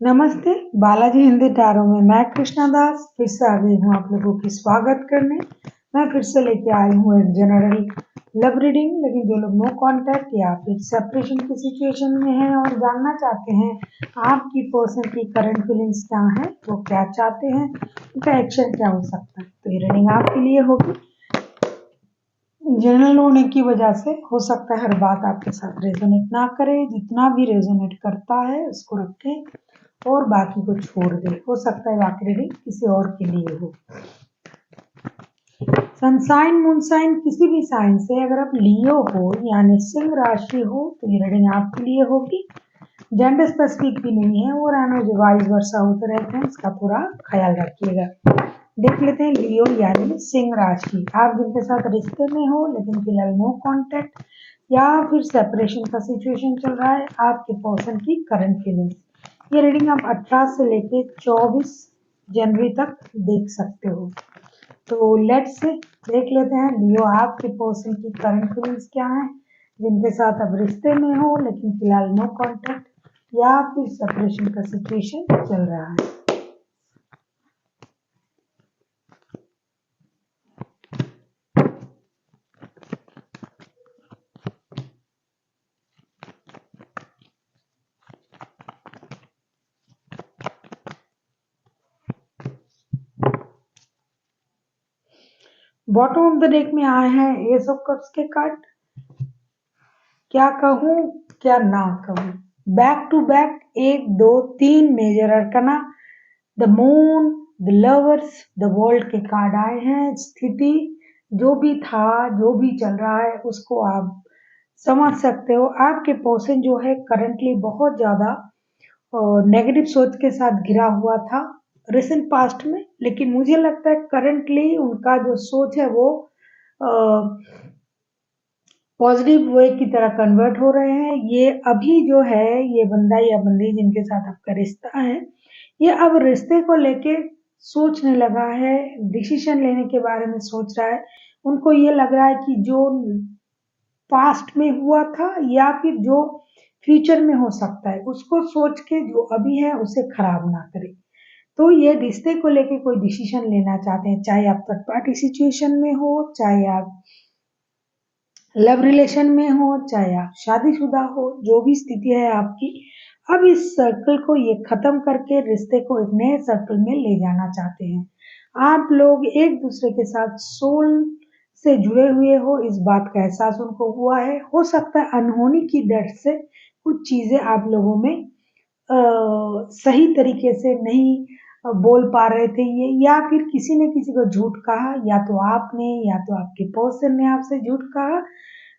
नमस्ते, बालाजी हिंदी टैरो में मैं कृष्णा दास फिर से आ गई हूँ आप लोगों की स्वागत करने। मैं फिर से लेके आई हूँ एक जनरल लव रीडिंग, लेकिन जो लोग नो कांटेक्ट या फिर सेपरेशन की सिचुएशन में हैं और जानना चाहते हैं आपकी पर्सन की करंट फीलिंग्स क्या हैं, वो क्या चाहते हैं, उनका एक्शन क्या हो सकता है, तो ये रीडिंग आपके लिए होगी। जनरल होने की वजह से हो सकता है हर बात आपके साथ रेजोनेट ना करे, जितना भी रेजोनेट करता है उसको रखें और बाकी को छोड़ दे। हो सकता है बाकी रीडिंग किसी और के लिए हो। सनसाइन मूनसाइन किसी भी साइन से अगर आप लियो हो यानी सिंह राशि हो तो ये रीडिंग आपके लिए होगी। जेंडर स्पेसिफिक भी नहीं है और एनर्जी वाइज वर्षा होते रहते हैं, इसका पूरा ख्याल रखिएगा। देख लेते हैं लियो यानी सिंह राशि, आप जिनके साथ रिश्ते में हो लेकिन फिलहाल नो कांटेक्ट या फिर सेपरेशन का सिचुएशन चल रहा है, आपके पर्सन की करंट फीलिंग्स। ये रीडिंग आप 18 से लेके 24 जनवरी तक देख सकते हो। तो लेट्स देख लेते हैं लियो आपके पर्सन की करंट फीलिंग्स क्या है, जिनके साथ अब रिश्ते में हो लेकिन फिलहाल नो कांटेक्ट या फिर सेपरेशन का सिचुएशन चल रहा है। बॉटम ऑफ द डेक में आए हैं एस ऑफ कप्स के कार्ड। क्या कहूँ क्या ना कहूँ, back to back 1 2 3 major arcana, the moon, the lovers, the world के कार्ड आए हैं। स्थिति जो भी था, जो भी चल रहा है उसको आप समझ सकते हो। आपके पर्सन जो है करंटली बहुत ज्यादा नेगेटिव सोच के साथ घिरा हुआ था रिसेंट पास्ट में, लेकिन मुझे लगता है करंटली उनका जो सोच है वो पॉजिटिव वे की तरह कन्वर्ट हो रहे हैं। ये अभी जो है ये बंदा या बंदी जिनके साथ आपका रिश्ता है, ये अब रिश्ते को लेके सोचने लगा है, डिसीजन लेने के बारे में सोच रहा है। उनको ये लग रहा है कि जो पास्ट में हुआ था या फिर जो फ्यूचर में हो सकता है उसको सोच के जो अभी है उसे खराब ना करे। तो ये रिश्ते को लेके कोई डिसीजन लेना चाहते हैं, चाहे आप थर्ड पार्टी सिचुएशन में हो, चाहे आप लव रिलेशन में हो, चाहे आप शादीशुदा हो, जो भी स्थिति है आपकी, अब इस सर्कल को ये खत्म करके रिश्ते को एक नए सर्कल में ले जाना चाहते हैं। आप लोग एक दूसरे के साथ सोल से जुड़े हुए हो, इस बात का एहसास उनको हुआ है। हो सकता है अनहोनी की डर से कुछ चीजें आप लोगों में सही तरीके से नहीं बोल पा रहे थे ये, या फिर किसी ने किसी को झूठ कहा, या तो आपने या तो आपके पर्सन ने आपसे झूठ कहा।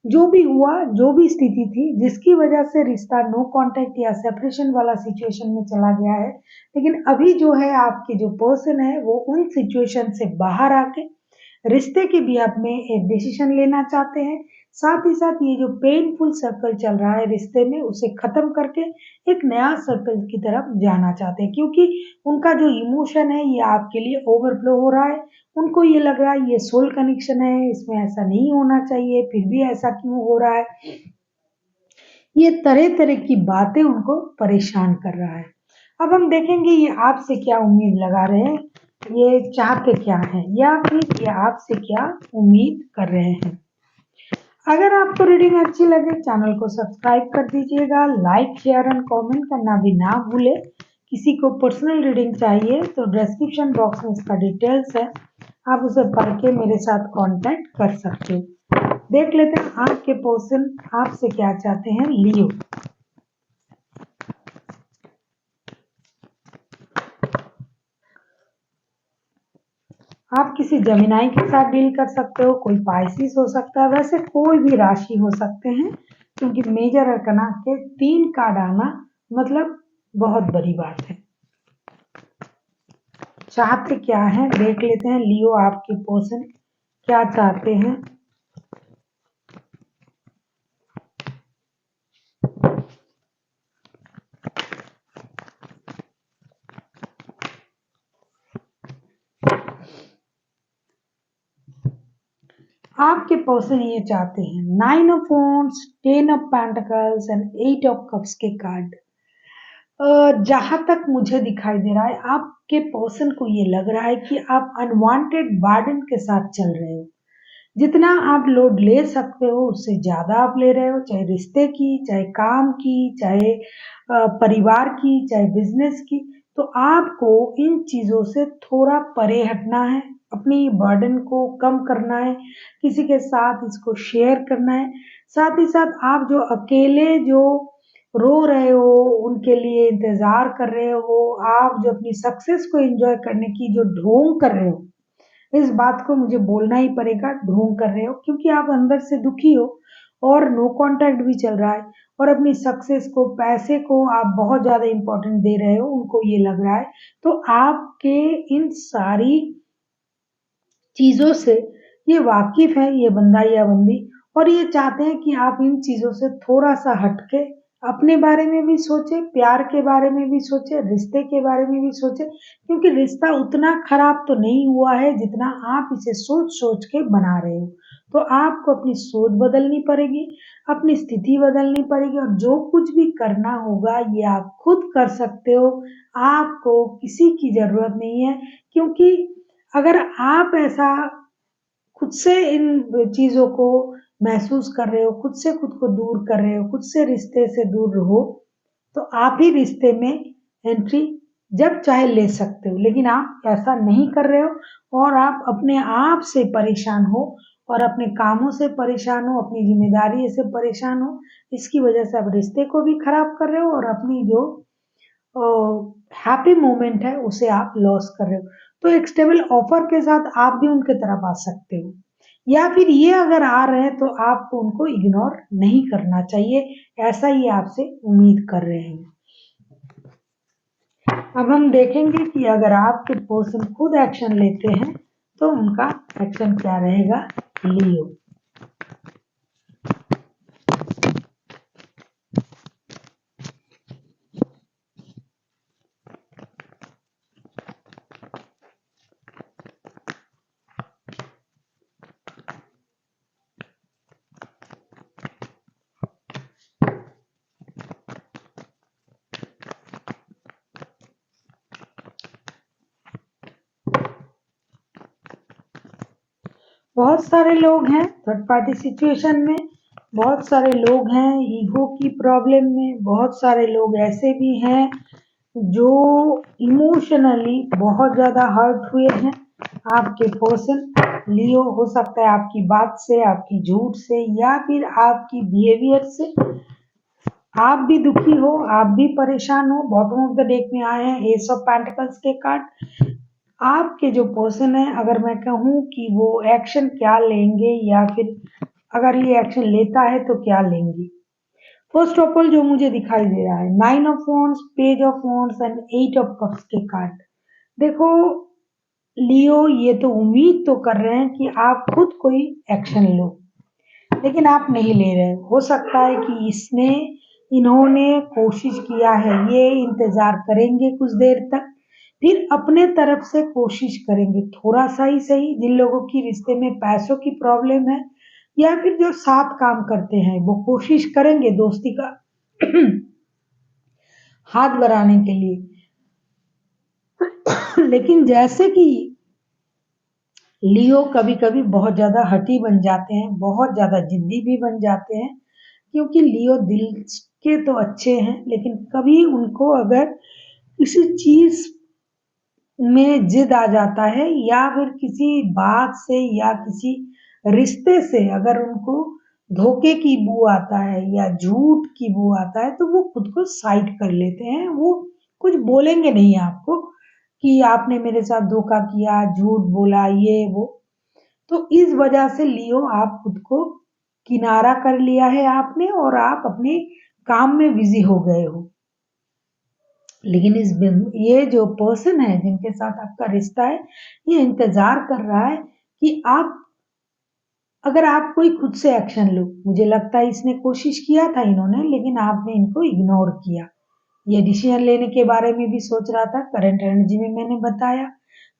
जो भी हुआ, जो भी स्थिति थी जिसकी वजह से रिश्ता नो कांटेक्ट या सेपरेशन वाला सिचुएशन में चला गया है, लेकिन अभी जो है आपके जो पर्सन है वो उन सिचुएशन से बाहर आके रिश्ते के बिहाफ में एक डिसीजन लेना चाहते हैं। साथ ही साथ ये जो पेनफुल सर्कल चल रहा है रिश्ते में उसे खत्म करके एक नया सर्कल की तरफ जाना चाहते हैं, क्योंकि उनका जो इमोशन है ये आपके लिए ओवरफ्लो हो रहा है। उनको ये लग रहा है ये सोल कनेक्शन है, इसमें ऐसा नहीं होना चाहिए, फिर भी ऐसा क्यों हो रहा है। ये तरह तरह की बातें उनको परेशान कर रहा है। अब हम देखेंगे ये आपसे क्या उम्मीद लगा रहे हैं, ये चाहते क्या हैं, या फिर ये आपसे क्या उम्मीद कर रहे हैं। अगर आपको रीडिंग अच्छी लगे चैनल को सब्सक्राइब कर दीजिएगा, लाइक शेयर एंड कमेंट करना भी ना भूले। किसी को पर्सनल रीडिंग चाहिए तो डिस्क्रिप्शन बॉक्स में इसका डिटेल्स है, आप उसे पढ़ के मेरे साथ कांटेक्ट कर सकते हो। देख लेते हैं आपके पर्सन आपसे क्या चाहते हैं। लियो, आप किसी जेमिनाई के साथ डील कर सकते हो, कोई पाइसिस हो सकता है, वैसे कोई भी राशि हो सकते हैं, क्योंकि मेजर अरकना के 3 कार्ड आना मतलब बहुत बड़ी बात है। चाहते क्या है देख लेते हैं लियो आपके पर्सन क्या चाहते हैं। आपके पर्सन ये चाहते हैं 9 of wands, 10 of pentacles and 8 of cups के कार्ड। जहाँ तक मुझे दिखाई दे रहा है, आपके पर्सन को ये लग रहा है कि आप अनवांटेड बर्डन के साथ चल रहे हो। जितना आप लोड ले सकते हो उससे ज़्यादा आप ले रहे हो, चाहे रिश्ते की, चाहे काम की, चाहे परिवार की, चाहे बिजनेस की। तो आपको इन चीज़ों से थोड़ा परे हटना है, अपनी बर्डन को कम करना है, किसी के साथ इसको शेयर करना है। साथ ही साथ आप जो अकेले जो रो रहे हो, उनके लिए इंतज़ार कर रहे हो, आप जो अपनी सक्सेस को एन्जॉय करने की जो ढोंग कर रहे हो, इस बात को मुझे बोलना ही पड़ेगा, ढोंग कर रहे हो, क्योंकि आप अंदर से दुखी हो और नो कॉन्टैक्ट भी चल रहा है और अपनी सक्सेस को, पैसे को आप बहुत ज़्यादा इम्पोर्टेंट दे रहे हो, उनको ये लग रहा है। तो आपके इन सारी चीज़ों से ये वाकिफ़ है, ये बंदा या बंदी, और ये चाहते हैं कि आप इन चीज़ों से थोड़ा-सा हट के अपने बारे में भी सोचें, प्यार के बारे में भी सोचें, रिश्ते के बारे में भी सोचें, क्योंकि रिश्ता उतना खराब तो नहीं हुआ है जितना आप इसे सोच-सोच के बना रहे हो। तो आपको अपनी सोच बदलनी पड़ेगी, अपनी स्थिति बदलनी पड़ेगी, और जो कुछ भी करना होगा ये आप खुद कर सकते हो। आपको किसी की ज़रूरत नहीं है, क्योंकि अगर आप ऐसा खुद से इन चीज़ों को महसूस कर रहे हो, खुद से खुद को दूर कर रहे हो, खुद से रिश्ते से दूर रहो, तो आप ही रिश्ते में एंट्री जब चाहे ले सकते हो। लेकिन आप ऐसा नहीं कर रहे हो और आप अपने आप से परेशान हो और अपने कामों से परेशान हो, अपनी ज़िम्मेदारी से परेशान हो। इसकी वज़ह से आप रिश्ते को भी खराब कर रहे हो और अपनी जो हैप्पी मोमेंट है उसे आप लॉस कर रहे हो। तो एक स्टेबल ऑफर के साथ आप भी उनके तरफ आ सकते हो, या फिर ये अगर आ रहे हैं तो आपको उनको इग्नोर नहीं करना चाहिए, ऐसा ये आपसे उम्मीद कर रहे हैं। अब हम देखेंगे कि अगर आपके पर्सन खुद एक्शन लेते हैं तो उनका एक्शन क्या रहेगा। लियो, बहुत सारे लोग हैं थर्ड पार्टी सिचुएशन में, बहुत सारे लोग हैं ईगो की प्रॉब्लम में, बहुत सारे लोग ऐसे भी हैं जो इमोशनली बहुत ज़्यादा हर्ट हुए हैं। आपके पर्सन लियो हो सकता है आपकी बात से, आपकी झूठ से, या फिर आपकी बिहेवियर से आप भी दुखी हो, आप भी परेशान हो। बॉटम ऑफ द डेक में आए हैं एस ऑफ पेंटिकल्स के कार्ड। आपके जो पर्सन है, अगर मैं कहूँ कि वो एक्शन क्या लेंगे या फिर अगर ये एक्शन लेता है तो क्या लेंगे। फर्स्ट ऑफ ऑल जो मुझे दिखाई दे रहा है, 9 of wands, page of wands and 8 of cups के कार्ड। देखो लियो, ये तो उम्मीद तो कर रहे हैं कि आप खुद कोई एक्शन लो, लेकिन आप नहीं ले रहे। हो सकता है कि इन्होंने कोशिश किया है, ये इंतजार करेंगे कुछ देर तक, फिर अपने तरफ से कोशिश करेंगे थोड़ा सा ही सही। जिन लोगों की रिश्ते में पैसों की प्रॉब्लम है या फिर जो साथ काम करते हैं वो कोशिश करेंगे दोस्ती का हाथ बढ़ाने के लिए। लेकिन जैसे कि लियो कभी कभी बहुत ज्यादा हठी बन जाते हैं, बहुत ज्यादा जिद्दी भी बन जाते हैं, क्योंकि लियो दिल के तो अच्छे हैं, लेकिन कभी उनको अगर किसी चीज में जिद आ जाता है या फिर किसी बात से या किसी रिश्ते से अगर उनको धोखे की बू आता है या झूठ की बू आता है तो वो खुद को साइड कर लेते हैं। वो कुछ बोलेंगे नहीं आपको कि आपने मेरे साथ धोखा किया, झूठ बोला, ये वो। तो इस वजह से लियो आप खुद को किनारा कर लिया है आपने और आप अपने काम में बिजी हो गए हो। लेकिन ये जो पर्सन है जिनके साथ आपका रिश्ता है, ये इंतजार कर रहा है कि आप अगर आप कोई खुद से एक्शन लो। मुझे लगता है इसने कोशिश किया था इन्होंने, लेकिन आपने इनको इग्नोर किया। ये डिसीजन लेने के बारे में भी सोच रहा था, करंट एनर्जी में मैंने बताया।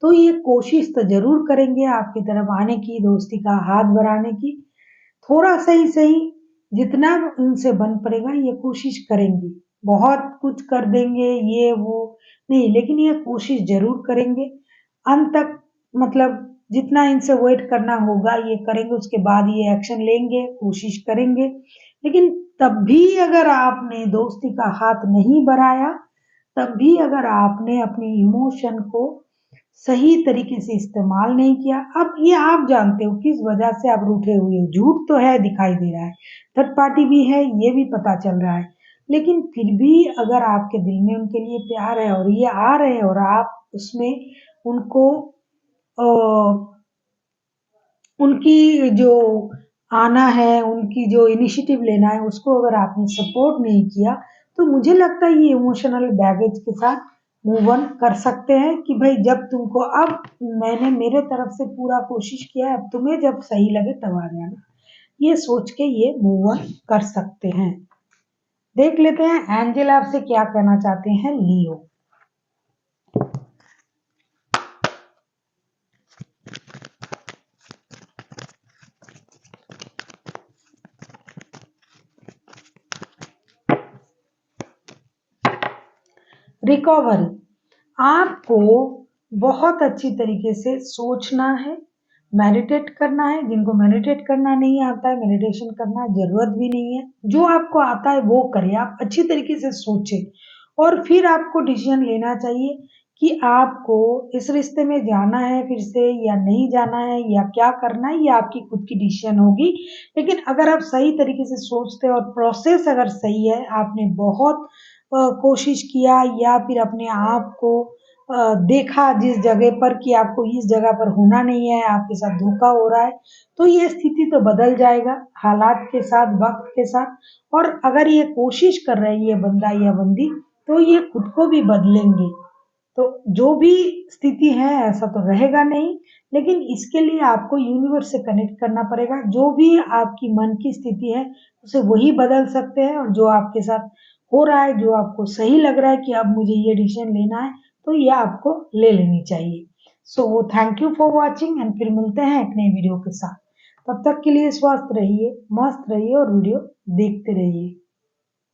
तो ये कोशिश तो जरूर करेंगे आपकी तरफ आने की, दोस्ती का हाथ बढ़ाने की। थोड़ा सही सही जितना उनसे बन पड़ेगा ये कोशिश करेंगे। बहुत कुछ कर देंगे ये वो नहीं, लेकिन ये कोशिश ज़रूर करेंगे अंत तक, मतलब जितना इनसे वेट करना होगा ये करेंगे, उसके बाद ये एक्शन लेंगे, कोशिश करेंगे। लेकिन तब भी अगर आपने दोस्ती का हाथ नहीं बढ़ाया, तब भी अगर आपने अपने इमोशन को सही तरीके से इस्तेमाल नहीं किया, अब ये आप जानते हो किस वजह से आप रूठे हुए हो। झूठ तो है, दिखाई दे रहा है, थर्ड पार्टी भी है, ये भी पता चल रहा है, लेकिन फिर भी अगर आपके दिल में उनके लिए प्यार है और ये आ रहे हैं और आप उसमें उनको उनकी जो आना है, उनकी जो इनिशिएटिव लेना है, उसको अगर आपने सपोर्ट नहीं किया, तो मुझे लगता है ये इमोशनल बैगेज के साथ मूव ऑन कर सकते हैं कि भाई जब तुमको, अब मैंने मेरे तरफ से पूरा कोशिश किया है, अब तुम्हें जब सही लगे तब आ जाना। ये सोच के ये मूव ऑन कर सकते हैं। देख लेते हैं एंजल आपसे क्या कहना चाहते हैं लियो। रिकवरी, आपको बहुत अच्छी तरीके से सोचना है, मेडिटेट करना है। जिनको मेडिटेट करना नहीं आता है, मेडिटेशन करना ज़रूरत भी नहीं है। जो आपको आता है वो करिए, आप अच्छी तरीके से सोचें और फिर आपको डिसीजन लेना चाहिए कि आपको इस रिश्ते में जाना है फिर से या नहीं जाना है या क्या करना है, ये आपकी खुद की डिसीजन होगी। लेकिन अगर आप सही तरीके से सोचते हैं और प्रोसेस अगर सही है, आपने बहुत कोशिश किया या फिर अपने आप को देखा जिस जगह पर कि आपको इस जगह पर होना नहीं है, आपके साथ धोखा हो रहा है, तो ये स्थिति तो बदल जाएगा हालात के साथ, वक़्त के साथ। और अगर ये कोशिश कर रहे हैं ये बंदा या बंदी, तो ये खुद को भी बदलेंगे। तो जो भी स्थिति है ऐसा तो रहेगा नहीं, लेकिन इसके लिए आपको यूनिवर्स से कनेक्ट करना पड़ेगा। जो भी आपकी मन की स्थिति है, उसे वही बदल सकते हैं और जो आपके साथ हो रहा है, जो आपको सही लग रहा है कि अब मुझे ये डिसीज़न लेना है, तो ये आपको ले लेनी चाहिए। So thank you for watching and फिर मिलते हैं एक नई वीडियो के साथ। तब तक के लिए स्वस्थ रहिए, मस्त रहिए और वीडियो देखते रहिए।